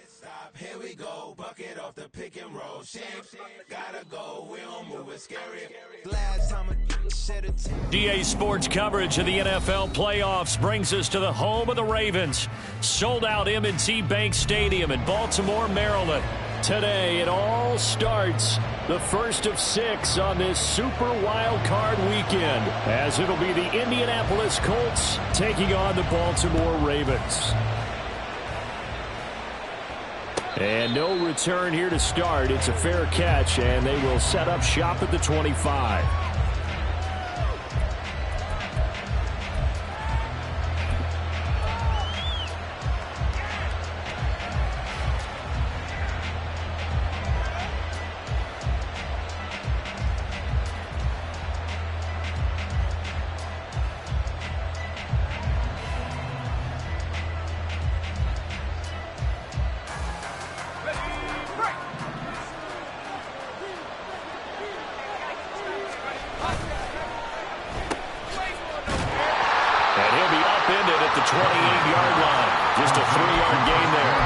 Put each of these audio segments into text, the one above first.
Stop, here we go, bucket off the pick and roll. Shapes, gotta go, we don't move it scary. DA Sports coverage of the NFL playoffs brings us to the home of the Ravens. Sold out M&T Bank Stadium in Baltimore, Maryland. Today it all starts, the first of 6 on this Super Wild Card weekend, as it'll be the Indianapolis Colts taking on the Baltimore Ravens. And no return here to start. It's a fair catch, and they will set up shop at the 25. At the 28-yard line. Just a 3-yard gain there.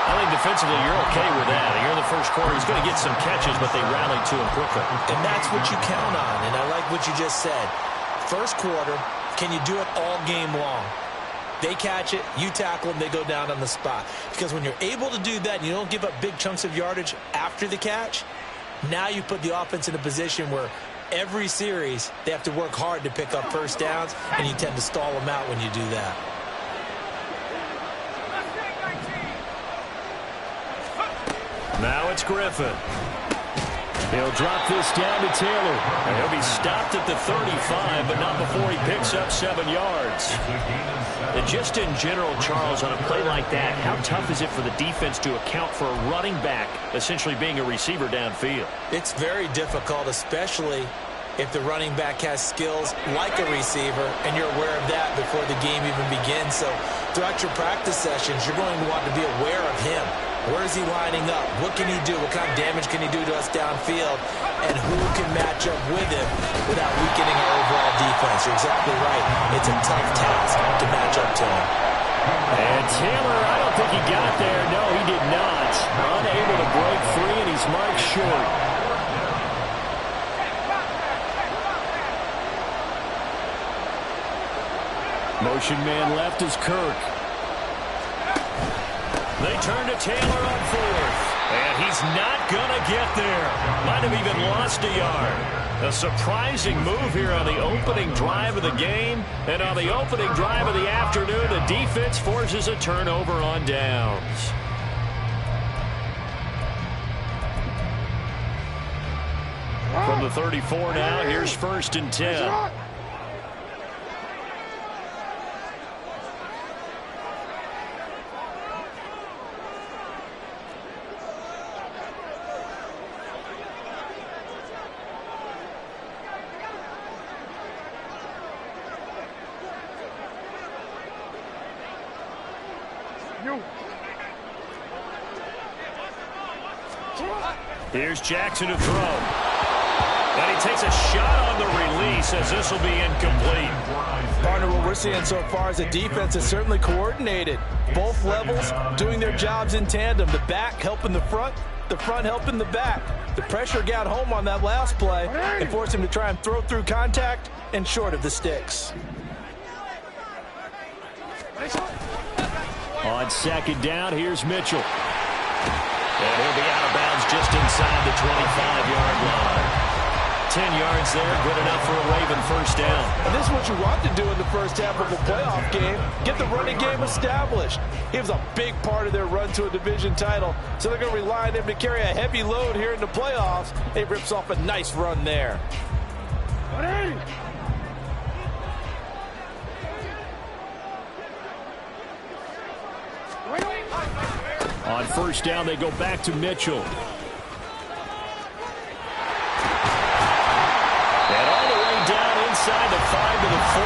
I think defensively you're okay with that. Here in the first quarter, he's going to get some catches, but they rallied to him quickly. And that's what you count on, and I like what you just said. First quarter, can you do it all game long? They catch it, you tackle them, they go down on the spot. Because when you're able to do that and you don't give up big chunks of yardage after the catch, now you put the offense in a position where every series, they have to work hard to pick up first downs, and you tend to stall them out when you do that. Now it's Griffin. He'll drop this down to Taylor. And he'll be stopped at the 35, but not before he picks up 7 yards. And just in general, Charles, on a play like that, how tough is it for the defense to account for a running back essentially being a receiver downfield? It's very difficult, especially if the running back has skills like a receiver, and you're aware of that before the game even begins. So throughout your practice sessions, you're going to want to be aware of him. Where is he lining up? What can he do? What kind of damage can he do to us downfield? And who can match up with him without weakening our overall defense? You're exactly right. It's a tough task to match up to him. And Taylor, I don't think he got there. No, he did not. Unable to break free, and he's marked short. Motion man left is Kirk. They turn to Taylor on 4th. And he's not going to get there. Might have even lost a yard. A surprising move here on the opening drive of the game. And on the opening drive of the afternoon, the defense forces a turnover on downs. From the 34 now, here's 1st and 10. Here's Jackson to throw. And he takes a shot on the release as this will be incomplete. Partner, what we're seeing so far is the defense is certainly coordinated. Both levels doing their jobs in tandem. The back helping the front helping the back. The pressure got home on that last play and forced him to try and throw through contact and short of the sticks. On 2nd down, here's Mitchell. And he'll be out of bounds just inside the 25-yard line. 10 yards there, good enough for a Raven first down. And this is what you want to do in the first half of a playoff game. Get the running game established. He was a big part of their run to a division title, so they're going to rely on him to carry a heavy load here in the playoffs. He rips off a nice run there. On 1st down, they go back to Mitchell. And all the way down inside the 5 to the 4.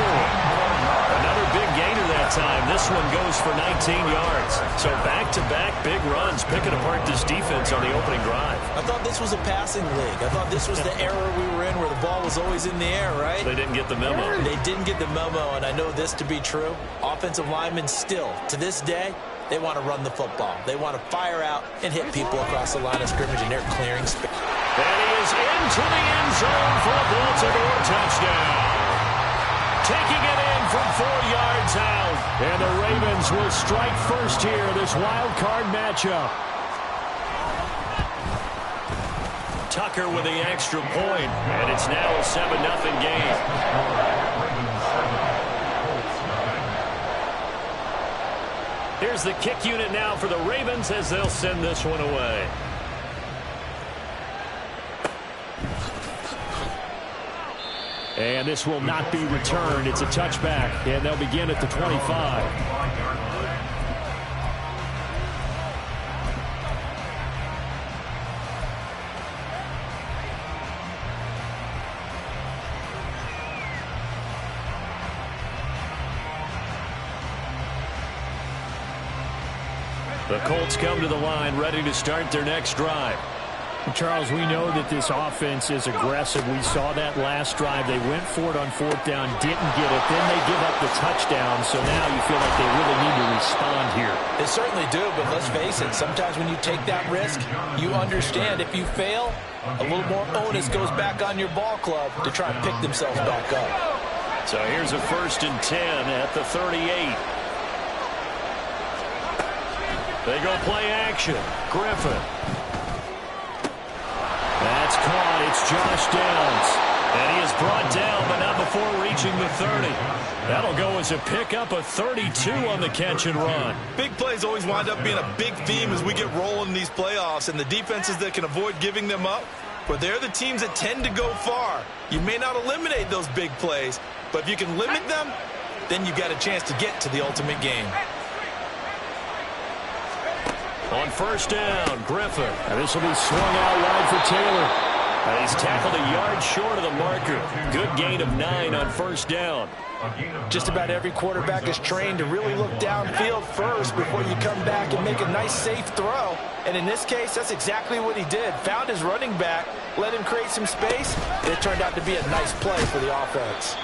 Another big gainer that that time. This one goes for 19 yards. So back-to-back big runs, picking apart this defense on the opening drive. I thought this was a passing league. I thought this was the era we were in where the ball was always in the air, right? They didn't get the memo. They didn't get the memo, and I know this to be true. Offensive linemen still, to this day, they want to run the football. They want to fire out and hit people across the line of scrimmage, and they're clearing space. And he is into the end zone for a Baltimore touchdown. Taking it in from 4 yards out. And the Ravens will strike first here in this wild card matchup. Tucker with the extra point, and it's now a 7-0 game. Here's the kick unit now for the Ravens as they'll send this one away. And this will not be returned. It's a touchback, and they'll begin at the 25. The Colts come to the line, ready to start their next drive. Charles, we know that this offense is aggressive. We saw that last drive. They went for it on 4th down, didn't get it. Then they give up the touchdown, so now you feel like they really need to respond here. They certainly do, but let's face it, sometimes when you take that risk, you understand if you fail, a little more onus goes back on your ball club to try and pick themselves back up. So here's a 1st and 10 at the 38. They go play action. Griffin. That's caught. It's Josh Downs. And he is brought down, but not before reaching the 30. That'll go as a pickup of 32 on the catch and run. Big plays always wind up being a big theme as we get rolling in these playoffs, and the defenses that can avoid giving them up, well, they're the teams that tend to go far. You may not eliminate those big plays, but if you can limit them, then you got a chance to get to the ultimate game. On 1st down, Griffin. And this will be swung out wide for Taylor. And he's tackled a yard short of the marker. Good gain of 9 on 1st down. Just about every quarterback is trained to really look downfield first before you come back and make a nice, safe throw. And in this case, that's exactly what he did. Found his running back, let him create some space. It turned out to be a nice play for the offense.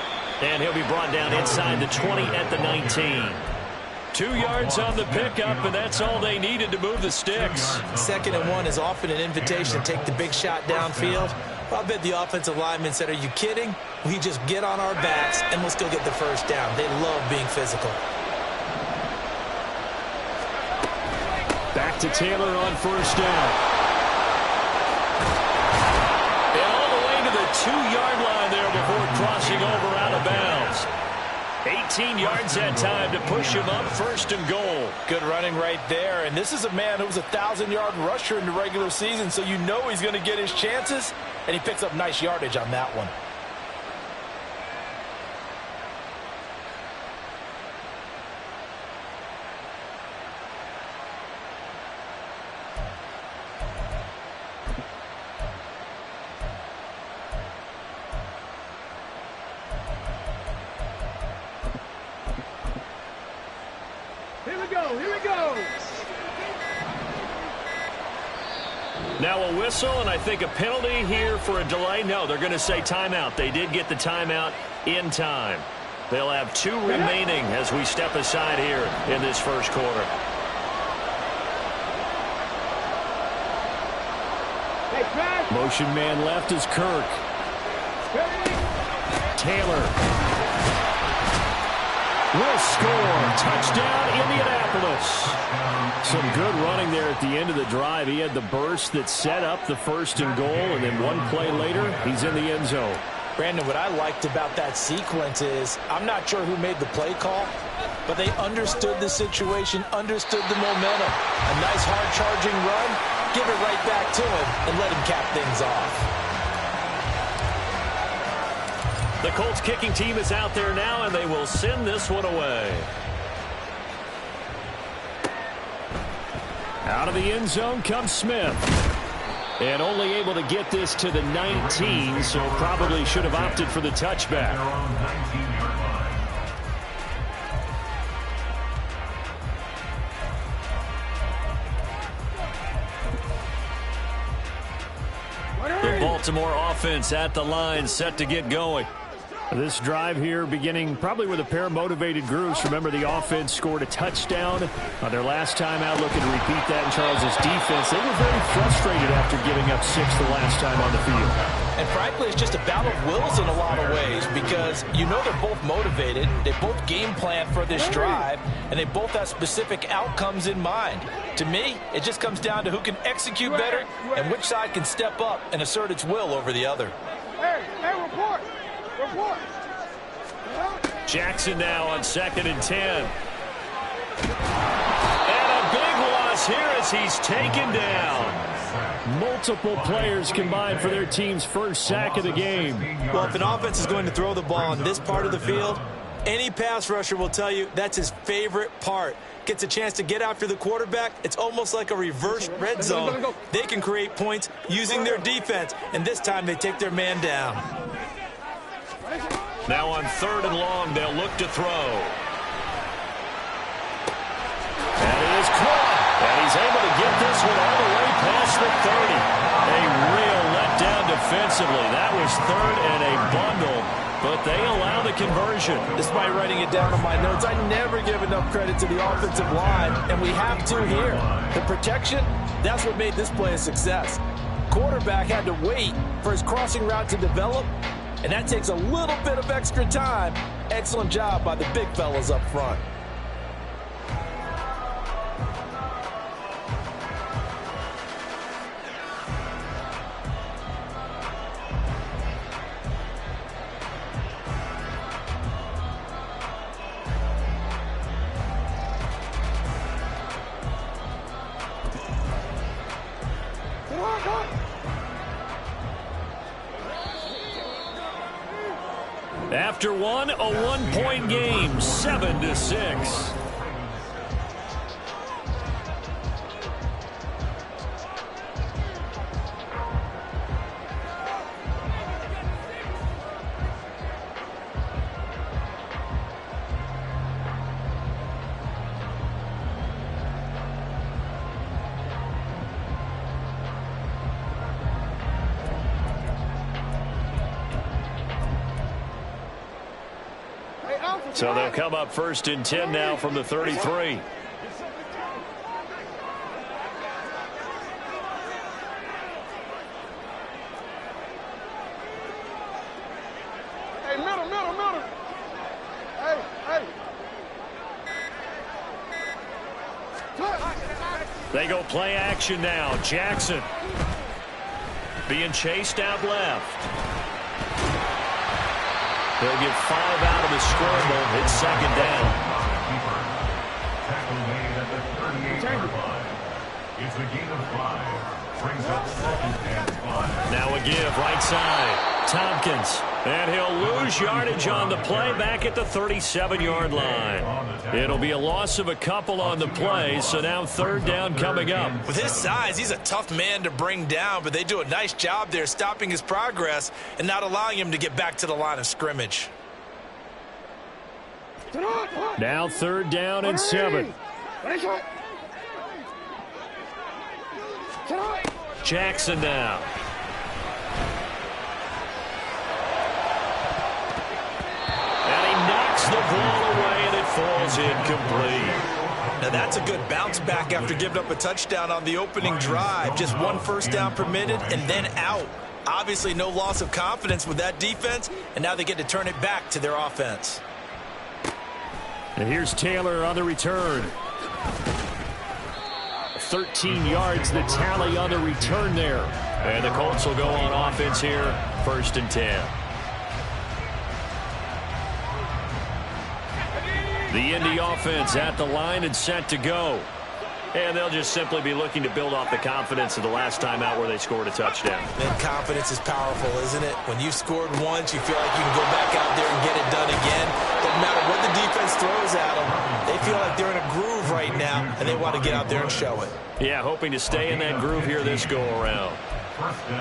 And he'll be brought down inside the 20 at the 19. 2 yards on the pickup, and that's all they needed to move the sticks. 2nd and 1 is often an invitation to take the big shot downfield. I bet the offensive lineman said, are you kidding? We just get on our backs, and we'll still get the 1st down. They love being physical. Back to Taylor on 1st down. And all the way to the 2-yard line there before crossing over out of bounds. 18 yards that time to push him up 1st and goal. Good running right there. And this is a man who was a 1,000-yard rusher in the regular season, so you know he's going to get his chances, and he picks up nice yardage on that one. Now a whistle, and I think a penalty here for a delay. No, they're going to say timeout. They did get the timeout in time. They'll have 2 remaining as we step aside here in this 1st quarter. Motion man left is Kirk. Taylor will score. Touchdown, Indianapolis. Some good running there at the end of the drive. He had the burst that set up the 1st and goal, and then one play later, he's in the end zone. Brandon, what I liked about that sequence is I'm not sure who made the play call, but they understood the situation, understood the momentum. A nice hard-charging run, give it right back to him, and let him cap things off. The Colts kicking team is out there now, and they will send this one away. Out of the end zone comes Smith. And only able to get this to the 19, so probably should have opted for the touchback. Baltimore offense at the line, set to get going. This drive here beginning probably with a pair of motivated groups. Remember, the offense scored a touchdown on their last time out, looking to repeat that in Charles' defense. They were very frustrated after giving up 6 the last time on the field. And frankly, it's just a battle of wills in a lot of ways because you know they're both motivated, they both game plan for this drive, and they both have specific outcomes in mind. To me, it just comes down to who can execute better and which side can step up and assert its will over the other. Hey, report! Report! Jackson now on 2nd and 10. And a big loss here as he's taken down. Multiple players combined for their team's first sack of the game. Well, if an offense is going to throw the ball on this part of the field, any pass rusher will tell you that's his favorite part. Gets a chance to get after the quarterback. It's almost like a reverse red zone. They can create points using their defense, and this time they take their man down. Now on 3rd and long, they'll look to throw. And it is caught. And he's able to get this one all the way past the 30. A real letdown defensively. That was 3rd and a bundle, but they allow the conversion. Despite writing it down on my notes, I never give enough credit to the offensive line, and we have to here. The protection, that's what made this play a success. Quarterback had to wait for his crossing route to develop, and that takes a little bit of extra time. Excellent job by the big fellas up front. After one, a 1-point game, 7-6. So they'll come up 1st and 10 now from the 33. Hey, middle. Hey. They go play action now. Jackson being chased out left. They'll get 5 out of the scramble. It's 2nd down. It's a gain of 5. Brings up 2nd and 5. Now a give right side. Tompkins. And he'll lose yardage on the play back at the 37-yard line. It'll be a loss of a couple on the play, so now 3rd down coming up. With his size, he's a tough man to bring down, but they do a nice job there stopping his progress and not allowing him to get back to the line of scrimmage. Now 3rd down and 7. Jackson now. The ball away, and it falls incomplete. Now that's a good bounce back after giving up a touchdown on the opening drive. Just 1 first down permitted and then out. Obviously no loss of confidence with that defense, and now they get to turn it back to their offense. And here's Taylor on the return. 13 yards, the tally on the return there. And the Colts will go on offense here, 1st and 10. The Indy offense at the line and set to go. And they'll just simply be looking to build off the confidence of the last time out where they scored a touchdown. And confidence is powerful, isn't it? When you've scored once, you feel like you can go back out there and get it done again. Doesn't matter what the defense throws at them. They feel like they're in a groove right now, and they want to get out there and show it. Yeah, hoping to stay in that groove here this go-around.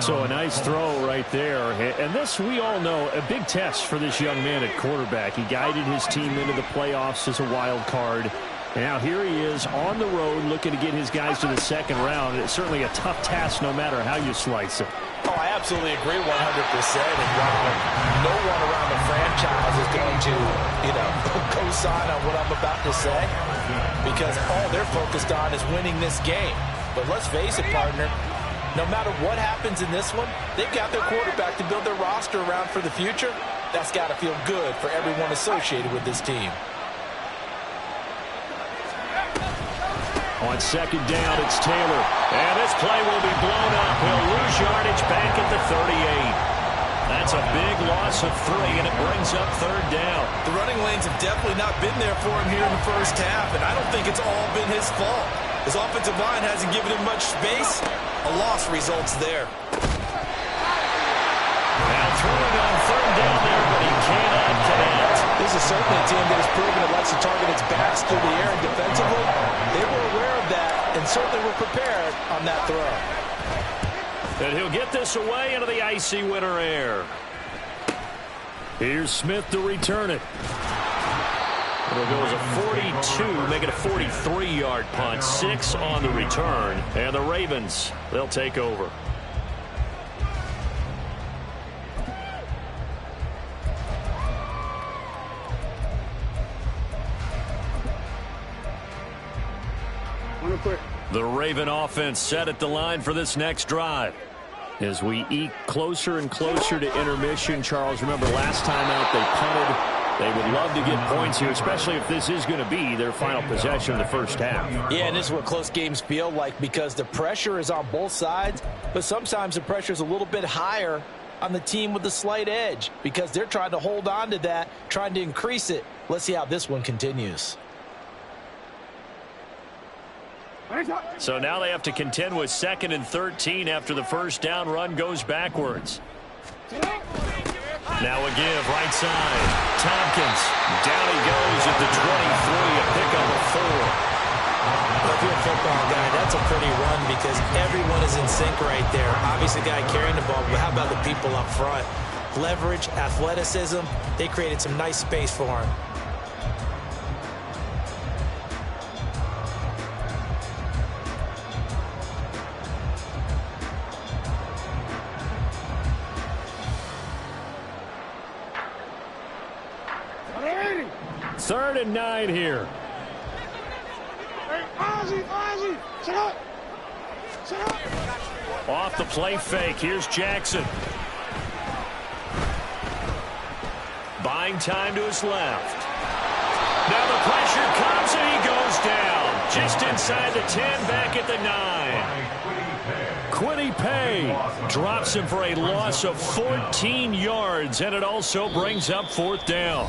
So a nice throw right there. And this, we all know, a big test for this young man at quarterback. He guided his team into the playoffs as a wild card. And now here he is on the road looking to get his guys to the 2nd round. It's certainly a tough task no matter how you slice it. Oh, I absolutely absolutely agree 100%. And while no one around the franchise is going to, co-sign on what I'm about to say, because all they're focused on is winning this game. But let's face it, partner, no matter what happens in this one, they've got their quarterback to build their roster around for the future. That's got to feel good for everyone associated with this team. On second down, it's Taylor. And this play will be blown up. He'll lose yardage back at the 38. That's a big loss of 3, and it brings up third down. The running lanes have definitely not been there for him here in the first half, and I don't think it's all been his fault. His offensive line hasn't given him much space. A loss results there. Now throwing on third down there, but he cannot connect. This is certainly a team that has proven it likes to target its backs through the air and defensively. They were aware of that and certainly were prepared on that throw. And he'll get this away into the icy winter air. Here's Smith to return it. It'll go as a 42, make it a 43-yard punt. 6 on the return. And the Ravens, they'll take over. The Raven offense set at the line for this next drive. As we eke closer and closer to intermission, Charles, remember last time out they punted. They would love to get points here, especially if this is going to be their final possession of the first half. Yeah, and this is what close games feel like because the pressure is on both sides, but sometimes the pressure is a little bit higher on the team with the slight edge because they're trying to hold on to that, trying to increase it. Let's see how this one continues. So now they have to contend with 2nd and 13 after the first down run goes backwards. Now a give, right side. Tompkins. Down he goes at the 23, a pickup of 4. If you're a football guy, that's a pretty run because everyone is in sync right there. Obviously, the guy carrying the ball, but how about the people up front? Leverage, athleticism, they created some nice space for him. Third and 9 here. Hey, Ozzie, sit up. Sit up. Off the play fake. Here's Jackson. Buying time to his left. Now the pressure comes and he goes down. Just inside the 10, back at the 9. Quiddy Pay drops him for a loss of 14 yards, and it also brings up fourth down.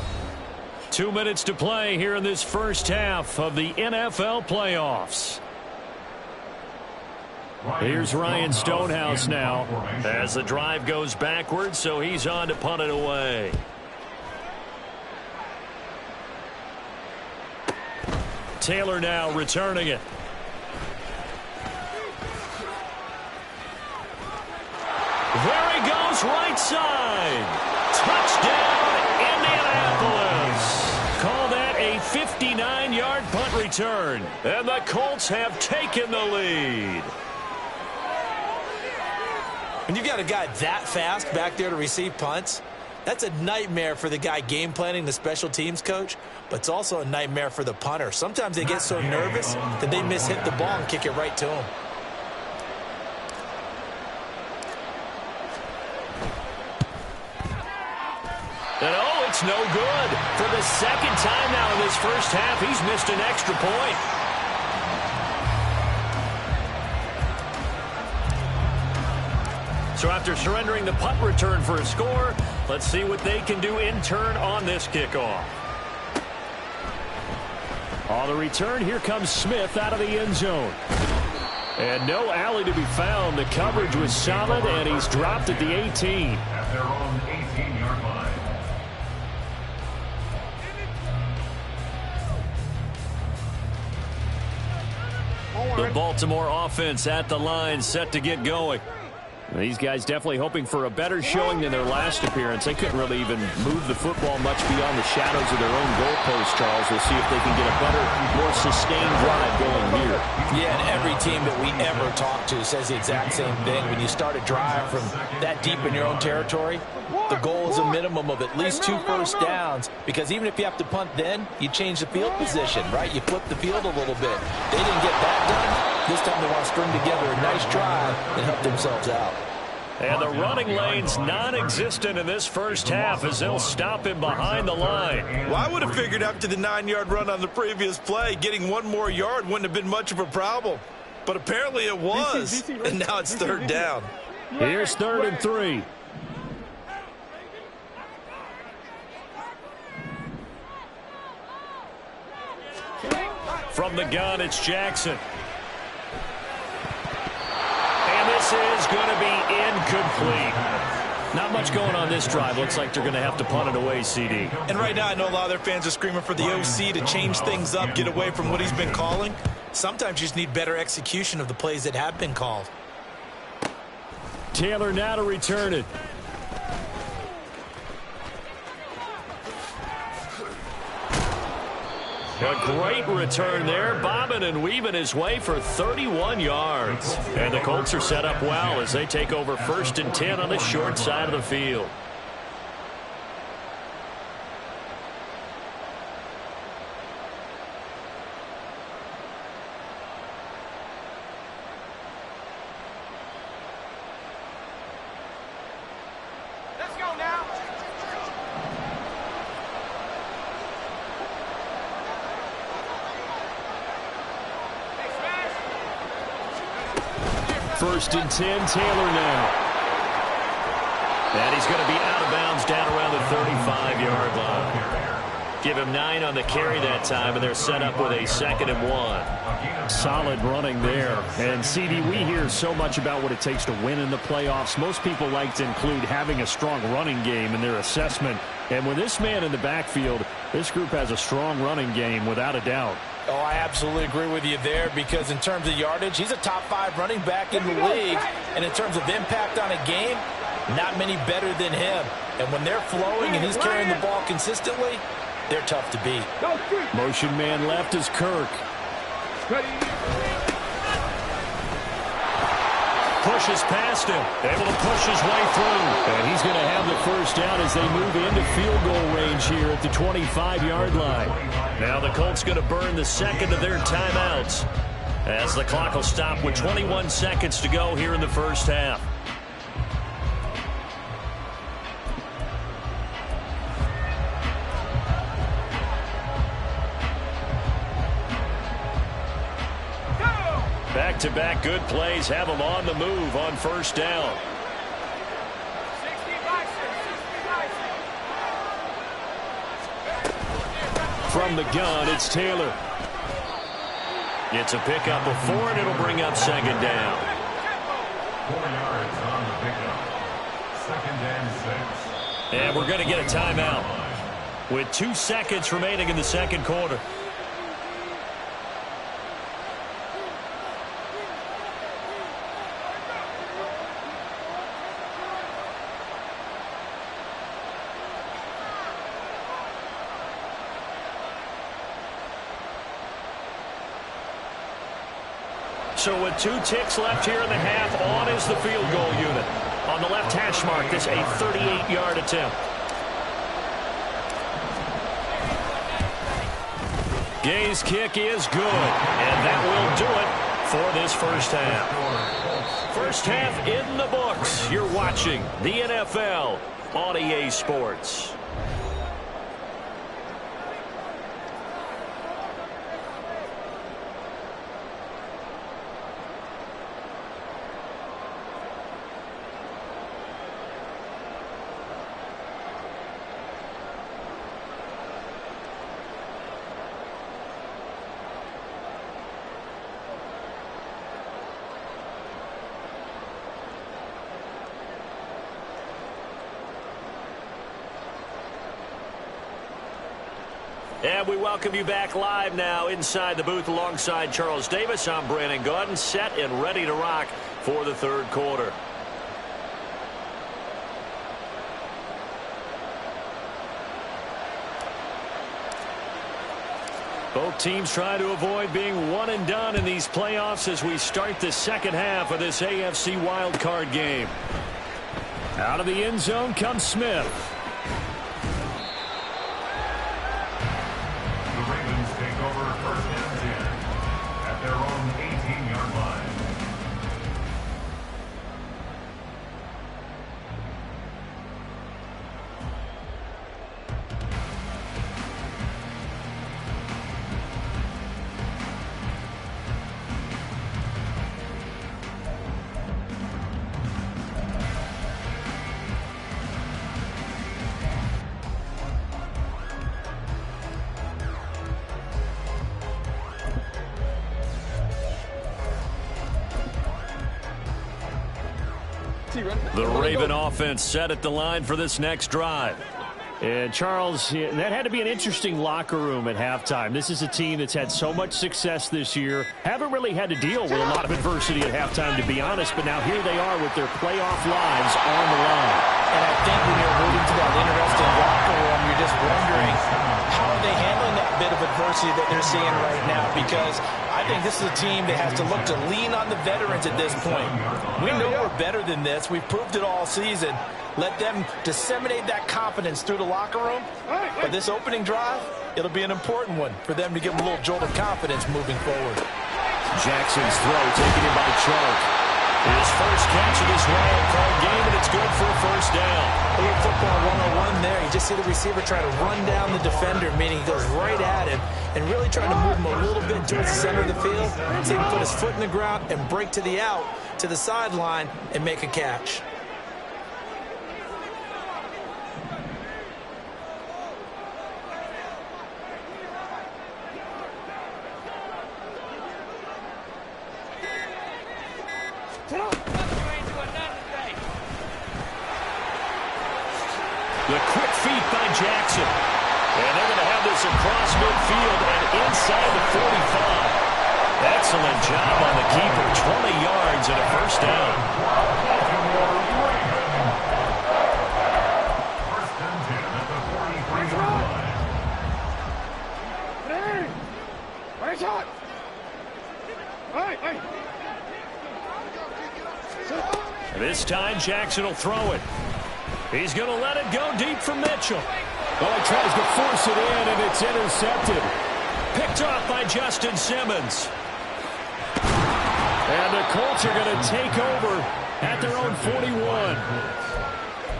2 minutes to play here in this first half of the NFL playoffs. Here's Ryan Stonehouse now as the drive goes backwards, so he's on to punt it away. Taylor now returning it. There he goes, right side. Touchdown, Indianapolis. Call that a 59-yard punt return. And the Colts have taken the lead. When you've got a guy that fast back there to receive punts, that's a nightmare for the guy game planning, the special teams coach, but it's also a nightmare for the punter. Sometimes they get so nervous that they mishit the ball and kick it right to him. And oh, it's no good. For the second time now in this first half, he's missed an extra point. So after surrendering the punt return for a score, let's see what they can do in turn on this kickoff. On the return, here comes Smith out of the end zone. And no alley to be found. The coverage was solid, and he's dropped at the 18. At their own 18-yard line. The Baltimore offense at the line, set to get going. These guys definitely hoping for a better showing than their last appearance. They couldn't really even move the football much beyond the shadows of their own goalpost, Charles. We'll see if they can get a better, more sustained drive going here. Yeah, and every team that we ever talk to says the exact same thing. When you start a drive from that deep in your own territory, the goal is a minimum of at least 2 first downs, because even if you have to punt then, you change the field position, right? You flip the field a little bit. They didn't get that done. This time they want to string together a nice drive and help themselves out. And the running lane's non-existent in this first half as they'll stop him behind the line. Well, I would have figured after the 9-yard run on the previous play, getting 1 more yard wouldn't have been much of a problem. But apparently it was, and now it's 3rd down. Here's 3rd and 3. From the gun, it's Jackson. And this is going to be incomplete. Not much going on this drive. Looks like they're going to have to punt it away, CD. And right now I know a lot of their fans are screaming for the OC to change things up, get away from what he's been calling. Sometimes you just need better execution of the plays that have been called. Taylor now to return it. A great return there, bobbing and weaving his way for 31 yards. And the Colts are set up well as they take over 1st and 10 on the short side of the field. Let's go now. First and 10, Taylor now. And he's going to be out of bounds down around the 35-yard line. Give him 9 on the carry that time, and they're set up with a 2nd and 1. Solid running there. And, CD, we hear so much about what it takes to win in the playoffs. Most people like to include having a strong running game in their assessment. And with this man in the backfield, this group has a strong running game without a doubt. Oh, I absolutely agree with you there, because in terms of yardage, he's a top 5 running back in the league. And in terms of impact on a game, not many better than him. And when they're flowing and he's carrying the ball consistently, they're tough to beat. Motion man left is Kirk. Pushes past him, able to push his way through. And he's going to have the first down as they move into field goal range here at the 25-yard line. Now the Colts going to burn the 2nd of their timeouts as the clock will stop with 21 seconds to go here in the first half. Back-to-back good plays have them on the move on 1st down. From the gun, it's Taylor. Gets a pickup of 4, and it'll bring up 2nd down. 4 yards on the pickup. 2nd and 6. And we're going to get a timeout with 2 seconds remaining in the 2nd quarter. So with 2 ticks left here in the half, on is the field goal unit. On the left hash mark, this a 38-yard attempt. Gay's kick is good, and that will do it for this first half. First half in the books. You're watching the NFL on EA Sports. And we welcome you back live now inside the booth alongside Charles Davis. I'm Brandon Gaudin, set and ready to rock for the 3rd quarter. Both teams trying to avoid being one and done in these playoffs as we start the second half of this AFC wildcard game. Out of the end zone comes Smith. The Ravens take over 1st and 10 at their own 18-yard line. The Raven offense set at the line for this next drive. And Charles, that had to be an interesting locker room at halftime. This is a team that's had so much success this year. Haven't really had to deal with a lot of adversity at halftime, to be honest. But now here they are with their playoff lives on the line. And I think when you're moving to that interesting locker room, you're just wondering how are they handling that bit of adversity that they're seeing right now, because I think this is a team that has to look to lean on the veterans at this point. We know we're better than this. We've proved it all season. Let them disseminate that confidence through the locker room. But this opening drive, it'll be an important one for them to give them a little jolt of confidence moving forward. Jackson's throw taken in by Chark. His first catch of this wild card game, and it's good for a first down. A little football 101 there. You just see the receiver trying to run down the defender, meaning he goes right at him and really trying to move him a little bit towards the center of the field so he can put his foot in the ground and break to the out, to the sideline, and make a catch. The quick feet by Jackson. And they're going to have this across midfield and inside the 45. Excellent job on the keeper. 20 yards and a first down. First and 10 at the 43-yard line. This time Jackson will throw it. He's going to let it go deep for Mitchell. Well, he tries to force it in, and it's intercepted. Picked off by Justin Simmons. And the Colts are going to take over at their own 41.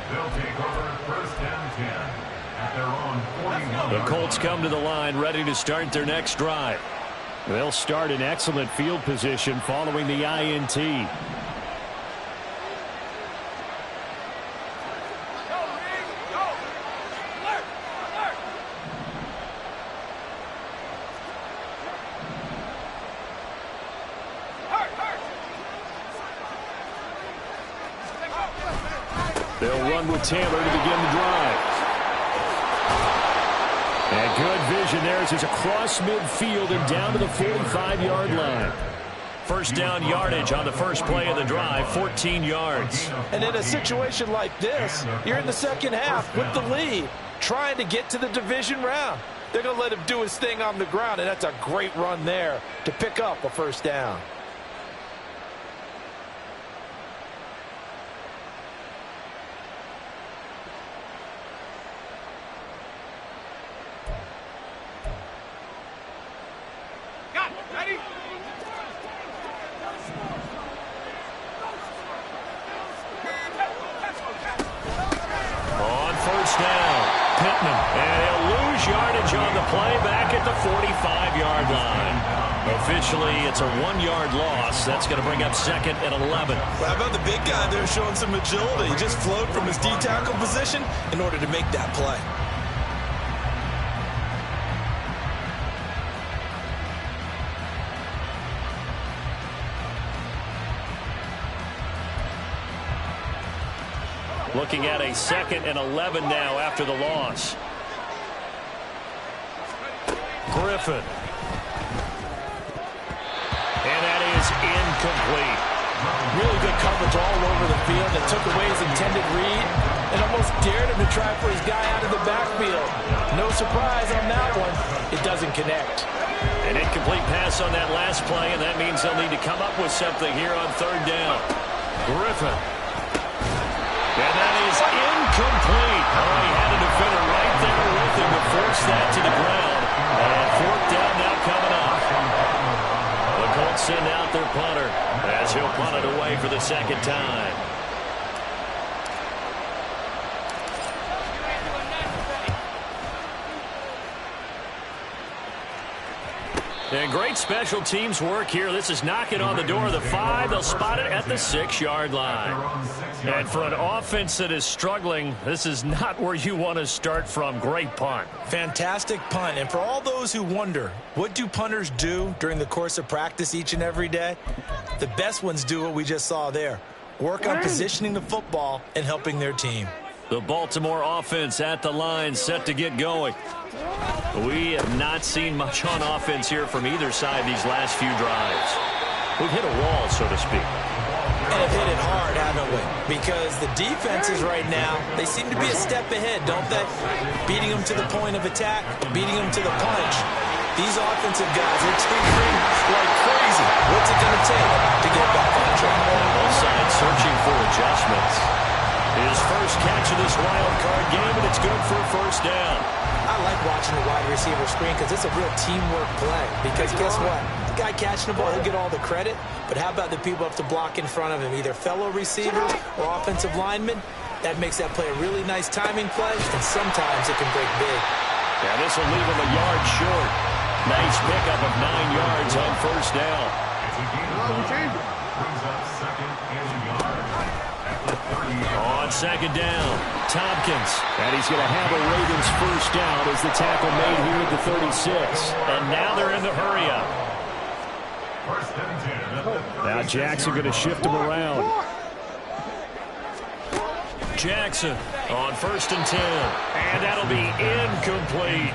They'll take over 1st and 10 at their own 41. The Colts come to the line ready to start their next drive. They'll start in excellent field position following the INT. They'll run with Taylor to begin the drive. And good vision there as it's across midfield and down to the 45-yard line. First down yardage on the first play of the drive, 14 yards. And in a situation like this, you're in the second half with the lead, trying to get to the division round. They're going to let him do his thing on the ground, and that's a great run there to pick up a first down. Officially, it's a 1-yard loss. That's going to bring up 2nd and 11. Well, how about the big guy there showing some agility? He just flowed from his D-tackle position in order to make that play. Looking at a 2nd and 11 now after the loss. Griffin. And that is incomplete. Really good coverage all over the field that took away his intended read and almost dared him to try for his guy out of the backfield. No surprise on that one. It doesn't connect. An incomplete pass on that last play, and that means they'll need to come up with something here on third down. Griffin. And that is incomplete. Oh, he had a defender right there with him to force that to the ground. And fourth down now coming up. The Colts send out their punter as he'll punt it away for the second time. And great special teams work here. This is knocking on the door of the 5. They'll spot it at the 6-yard line. And for an offense that is struggling, this is not where you want to start from. Great punt. Fantastic punt. And for all those who wonder, what do punters do during the course of practice each and every day? The best ones do what we just saw there. Work on positioning the football and helping their team. The Baltimore offense at the line, set to get going. We have not seen much on offense here from either side these last few drives. We've hit a wall, so to speak. And have hit it hard, haven't we? Because the defenses right now, they seem to be a step ahead, don't they? Beating them to the point of attack, beating them to the punch. These offensive guys are tinkering like crazy. What's it going to take to get back on track? Both sides searching for adjustments. His first catch of this wild card game, and it's good for a first down. I like watching the wide receiver screen because it's a real teamwork play. Because guess what? The guy catching the ball, he'll get all the credit. But how about the people up to block in front of him, either fellow receivers or offensive linemen? That makes that play a really nice timing play, and sometimes it can break big. Yeah, this will leave him a yard short. Nice pickup of 9 yards on first down. Brings up second and yard at the 30. On second down, Tompkins. And he's going to have a Ravens first down as the tackle made here at the 36. And now they're in the hurry-up. First and 10. Now Jackson going to shift him around. Jackson on first and 10. And that'll be incomplete.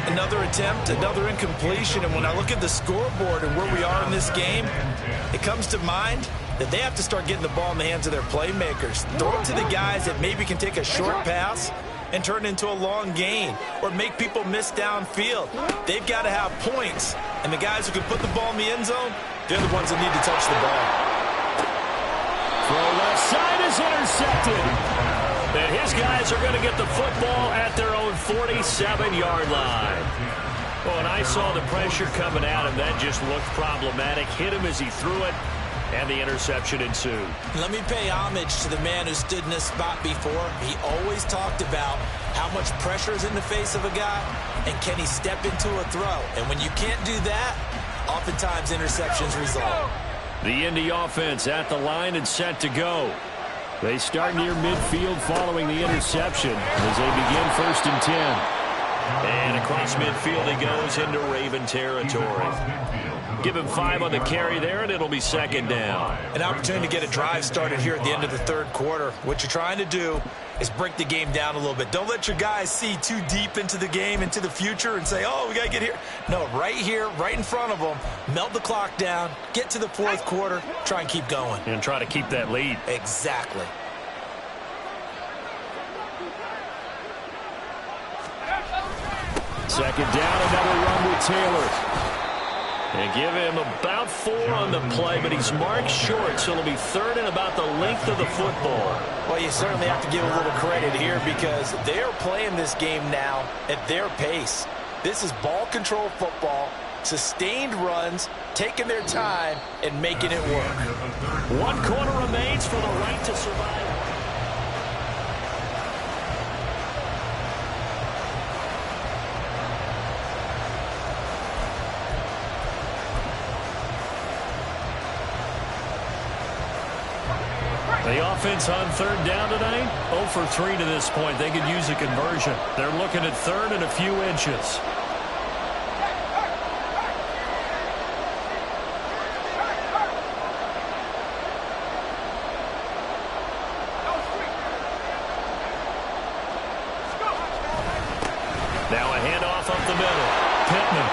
Another attempt, another incompletion. And when I look at the scoreboard and where we are in this game, it comes to mind that they have to start getting the ball in the hands of their playmakers. Throw it to the guys that maybe can take a short pass and turn it into a long gain or make people miss downfield. They've got to have points. And the guys who can put the ball in the end zone, they're the ones that need to touch the ball. Throw left side is intercepted. And his guys are going to get the football at their own 47-yard line. Oh, and I saw the pressure coming at him. That just looked problematic. Hit him as he threw it, and the interception ensued. Let me pay homage to the man who stood in this spot before. He always talked about how much pressure is in the face of a guy, and can he step into a throw. And when you can't do that, oftentimes interceptions result. The Indy offense at the line and set to go. They start near midfield following the interception as they begin first and 10. And across midfield he goes into Raven territory. Give him 5 on the carry there, and it'll be second down. An opportunity to get a drive started here at the end of the third quarter. What you're trying to do is break the game down a little bit. Don't let your guys see too deep into the game, into the future, and say, oh, we got to get here. No, right here, right in front of them, melt the clock down, get to the fourth quarter, try and keep going. And try to keep that lead. Exactly. Second down, another run with Taylor. And give him about 4 on the play, but he's marked short, so it'll be third and about the length of the football. Well, you certainly have to give a little credit here because they're playing this game now at their pace. This is ball control football, sustained runs, taking their time, and making it work. 1 quarter remains for the right to survive. The offense on third down tonight, 0 for 3 to this point. They could use a conversion. They're looking at third and a few inches. Now a handoff up the middle. Pittman.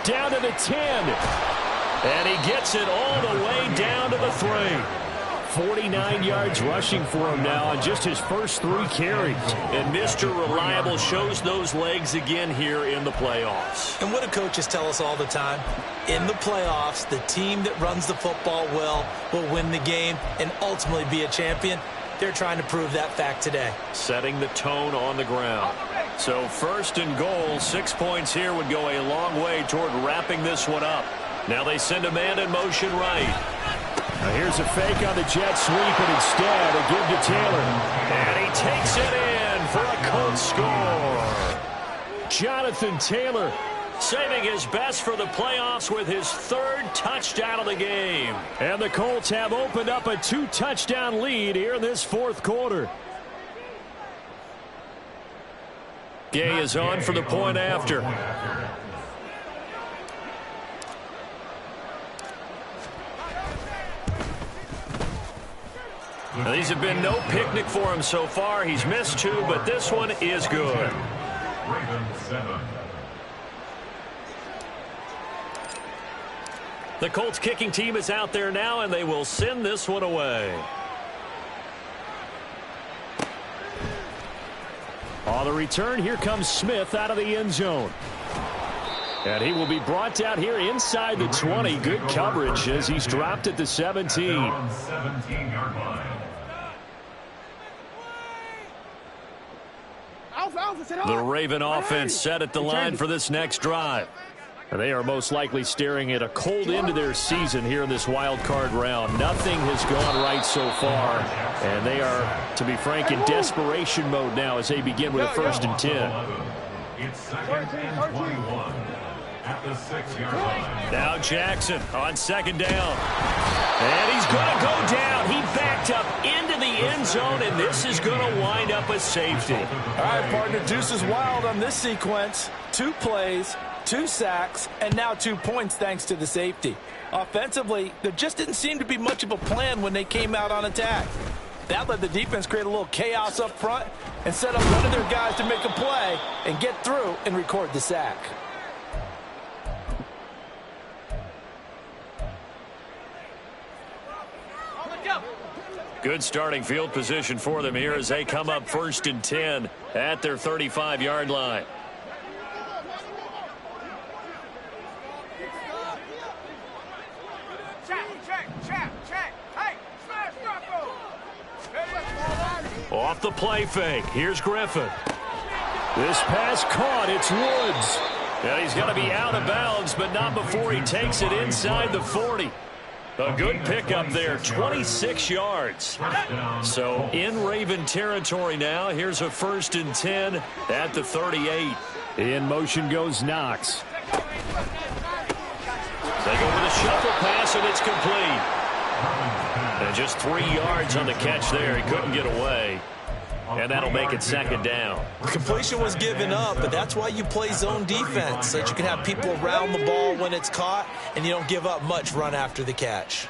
Down to the 10. And he gets it all the way down to the 3. 49 yards rushing for him now on just his first 3 carries. And Mr. Reliable shows those legs again here in the playoffs. And what do coaches tell us all the time? In the playoffs, the team that runs the football well will win the game and ultimately be a champion. They're trying to prove that fact today. Setting the tone on the ground. So first and goal, 6 points here would go a long way toward wrapping this one up. Now they send a man in motion right. Now here's a fake on the jet sweep, and instead a give to Taylor. And he takes it in for a Colts score. Jonathan Taylor saving his best for the playoffs with his 3rd touchdown of the game. And the Colts have opened up a 2-touchdown lead here in this 4th quarter. Gay is on for the point after. Now, these have been no picnic for him so far. He's missed 2, but this one is good. Ravens 7. The Colts kicking team is out there now, and they will send this one away. On the return, here comes Smith out of the end zone. And he will be brought out here inside the 20. Good coverage as he's dropped at the 17. On 17-yard line. The Raven offense set at the line for this next drive. And they are most likely staring at a cold end to their season here in this wild card round. Nothing has gone right so far. And they are, to be frank, in desperation mode now as they begin with a 1st and 10. It's 2nd and 21 at the 6-yard line. Now Jackson on 2nd down. And he's going to go down. He backed up into the end zone, and this is going to wind up a safety. All right, partner, deuce is wild on this sequence. 2 plays, 2 sacks, and now 2 points thanks to the safety. Offensively, there just didn't seem to be much of a plan when they came out on attack. That let the defense create a little chaos up front and set up one of their guys to make a play and get through and record the sack. Good starting field position for them here as they come up 1st and 10 at their 35-yard line. Off the play fake. Here's Griffin. This pass caught. It's Woods. Yeah, he's going to be out of bounds, but not before he takes it inside the 40. A good pickup there, 26 yards. So in Raven territory now. Here's a 1st and 10 at the 38. In motion goes Knox. They go with a shuffle pass, and it's complete. And just 3 yards on the catch there. He couldn't get away. And that'll make it 2nd down. Completion was given up, but that's why you play zone defense, so that you can have people around the ball when it's caught, and you don't give up much run after the catch.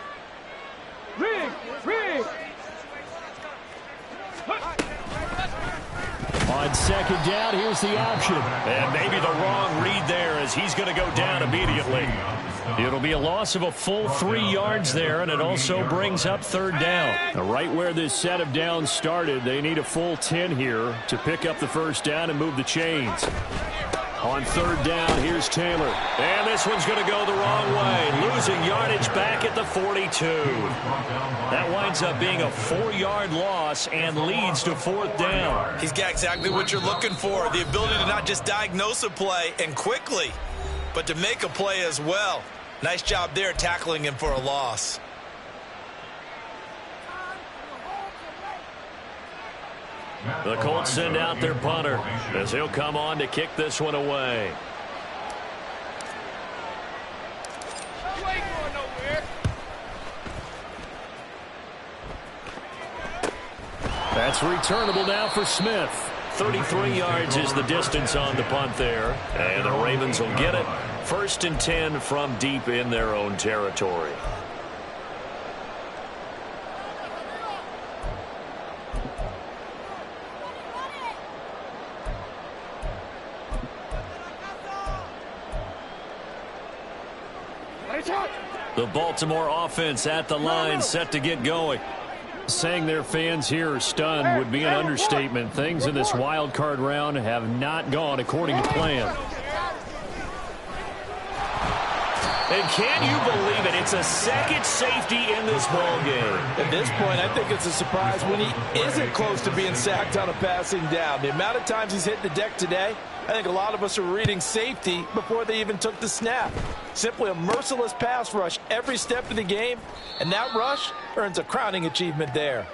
On 2nd down, here's the option. And maybe the wrong read there as he's going to go down immediately. It'll be a loss of a full 3 yards there, and it also brings up 3rd down. Now, right where this set of downs started, they need a full 10 here to pick up the 1st down and move the chains. On 3rd down, here's Taylor. And this one's going to go the wrong way, losing yardage back at the 42. That winds up being a 4-yard loss and leads to 4th down. He's got exactly what you're looking for, the ability to not just diagnose a play and quickly, but to make a play as well. Nice job there tackling him for a loss. The Colts send out their punter as he'll come on to kick this one away. That's returnable now for Smith. 33 yards is the distance on the punt there. And the Ravens will get it. 1st and 10 from deep in their own territory. The Baltimore offense at the line, set to get going. Saying their fans here are stunned would be an understatement. Things in this wild card round have not gone according to plan. And can you believe it? It's a second safety in this ball game. At this point, I think it's a surprise when he isn't close to being sacked on a passing down. The amount of times he's hit the deck today, I think a lot of us are reading safety before they even took the snap. Simply a merciless pass rush every step of the game, and that rush earns a crowning achievement there.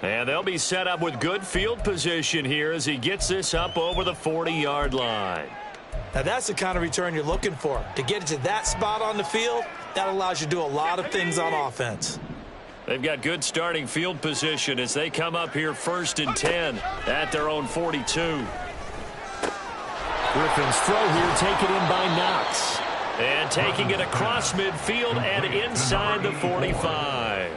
And they'll be set up with good field position here as he gets this up over the 40-yard line. Now, that's the kind of return you're looking for. To get it to that spot on the field, that allows you to do a lot of things on offense. They've got good starting field position as they come up here 1st and 10 at their own 42. Griffin's throw here taken in by Knox. And taking it across midfield and inside the 45.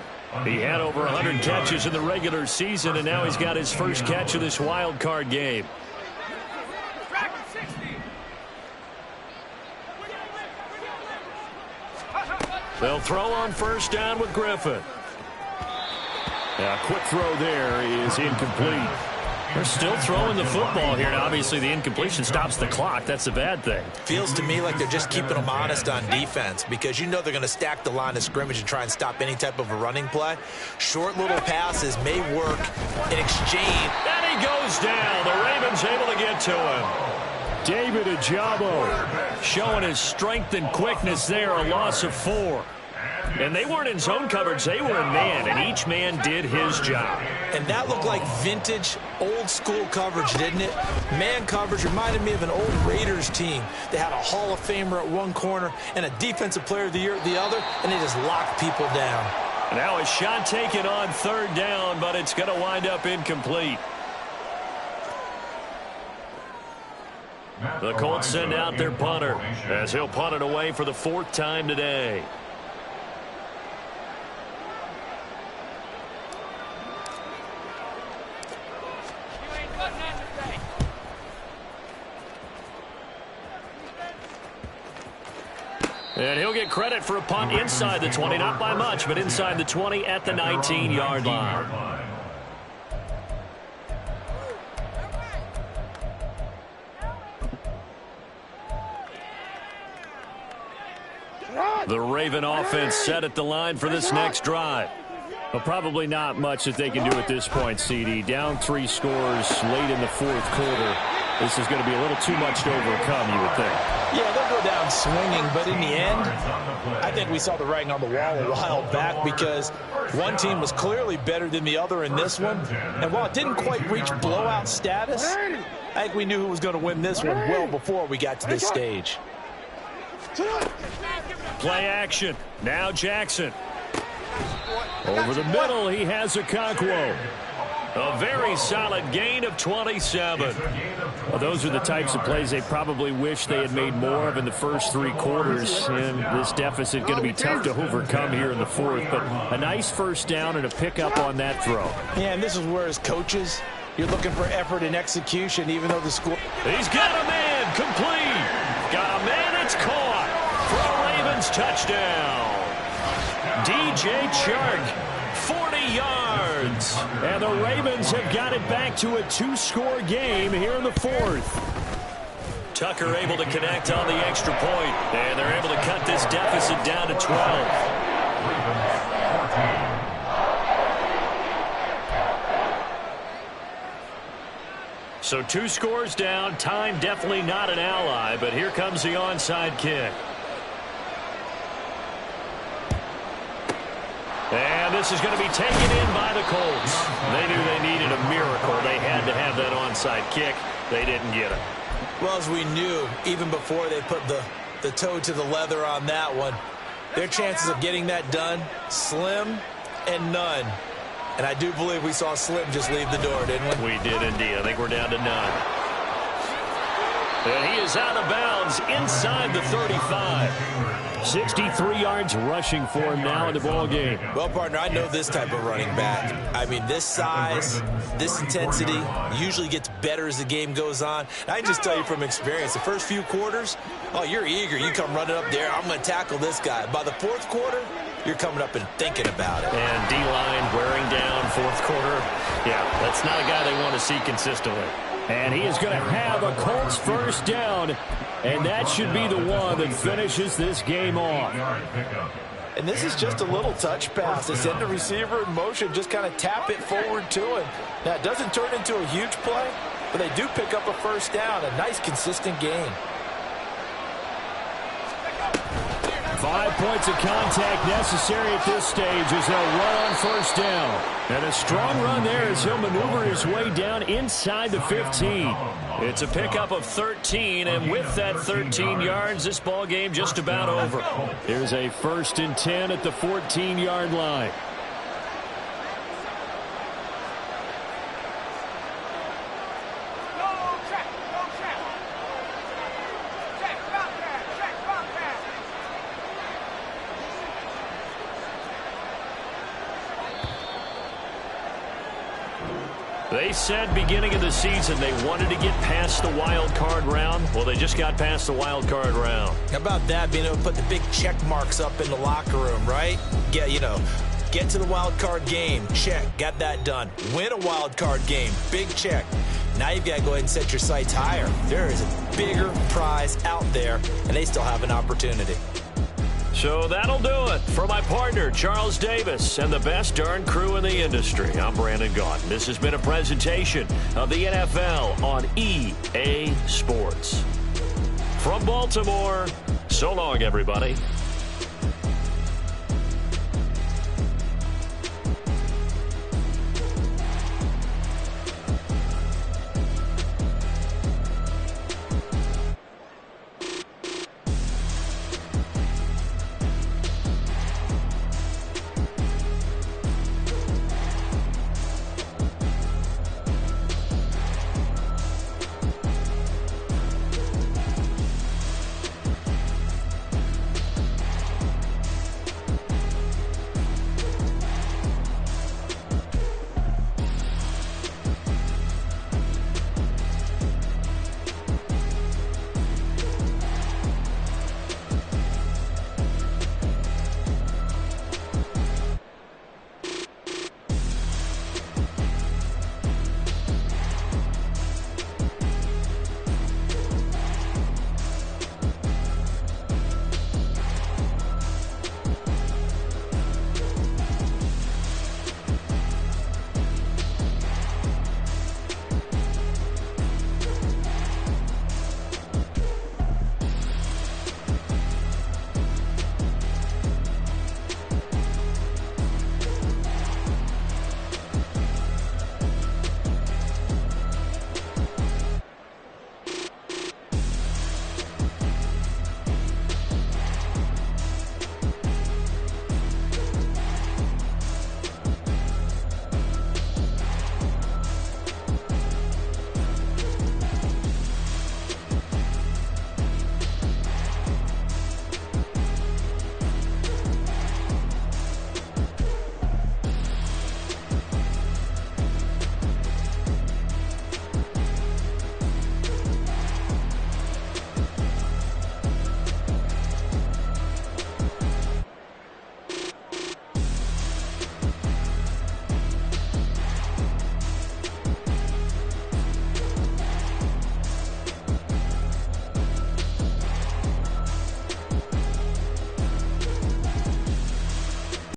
He had over 100 catches in the regular season, and now he's got his first catch of this wild card game. They'll throw on 1st down with Griffin. A quick throw there is incomplete. They're still throwing the football here, and obviously the incompletion stops the clock. That's a bad thing. Feels to me like they're just keeping them honest on defense because you know they're going to stack the line of scrimmage and try and stop any type of a running play. Short little passes may work in exchange. And he goes down. The Ravens able to get to him. David Ojabo showing his strength and quickness there, a loss of 4. And they weren't in zone coverage, they were in man, and each man did his job. And that looked like vintage, old-school coverage, didn't it? Man coverage reminded me of an old Raiders team. They had a Hall of Famer at one corner and a Defensive Player of the Year at the other, and they just locked people down. Now a shot taken on 3rd down, but it's going to wind up incomplete. The Colts send out their punter as he'll punt it away for the 4th time today. And he'll get credit for a punt inside the 20, not by much, but inside the 20 at the 19-yard line. The Raven offense set at the line for this next drive. Well, probably not much that they can do at this point, CD. Down 3 scores late in the 4th quarter. This is going to be a little too much to overcome, you would think. Yeah, they'll go down swinging, but in the end, I think we saw the writing on the wall a while back because one team was clearly better than the other in this one. And while it didn't quite reach blowout status, I think we knew who was going to win this one well before we got to this stage. Play action. Now Jackson. Over the middle, he has Okonkwo. A very solid gain of 27. Well, those are the types of plays they probably wish they had made more of in the first 3 quarters. And this deficit going to be tough to overcome here in the 4th. But a nice 1st down and a pickup on that throw. Yeah, and this is where as coaches, you're looking for effort and execution, even though the score... He's got a man complete. Got a man, it's caught. For a Ravens touchdown. DJ Chark, 40 yards. And the Ravens have got it back to a 2-score game here in the 4th. Tucker able to connect on the extra point, and they're able to cut this deficit down to 12. So 2 scores down. Time definitely not an ally, but here comes the onside kick. And this is going to be taken in by the Colts. They knew they needed a miracle. They had to have that onside kick. They didn't get it. Well, as we knew, even before they put the toe to the leather on that one, their chances of getting that done, slim and none. And I do believe we saw Slim just leave the door, didn't we? We did indeed. I think we're down to none. And he is out of bounds inside the 35. 63 yards rushing for him now in the ball game. Well, partner, I know this type of running back. I mean, this size, this intensity usually gets better as the game goes on. I can just tell you from experience, the first few quarters, Oh, you're eager. You come running up there. I'm going to tackle this guy. By the fourth quarter, you're coming up and thinking about it. And D-line wearing down fourth quarter. Yeah, that's not a guy they want to see consistently. And he is going to have a Colts first down. And that should be the one that finishes this game off. And this is just a little touch pass. They send the receiver in motion, just kind of tap it forward to him. Now, it doesn't turn into a huge play, but they do pick up a first down. A nice, consistent gain. 5 points of contact necessary at this stage as they'll run on first down. And a strong run there as he'll maneuver his way down inside the 15. It's a pickup of 13, and with that 13 yards, this ball game just about over. Here's a 1st and 10 at the 14-yard line. They said beginning of the season they wanted to get past the wild card round. Well, they just got past the wild card round. How about that, being able to put the big check marks up in the locker room, right? Get to the wild card game. Check. Got that done. Win a wild card game. Big check. Now you've got to go ahead and set your sights higher. There is a bigger prize out there, and they still have an opportunity. So that'll do it. For my partner, Charles Davis, and the best darn crew in the industry, I'm Brandon Gaudin. This has been a presentation of the NFL on EA Sports. From Baltimore, so long, everybody.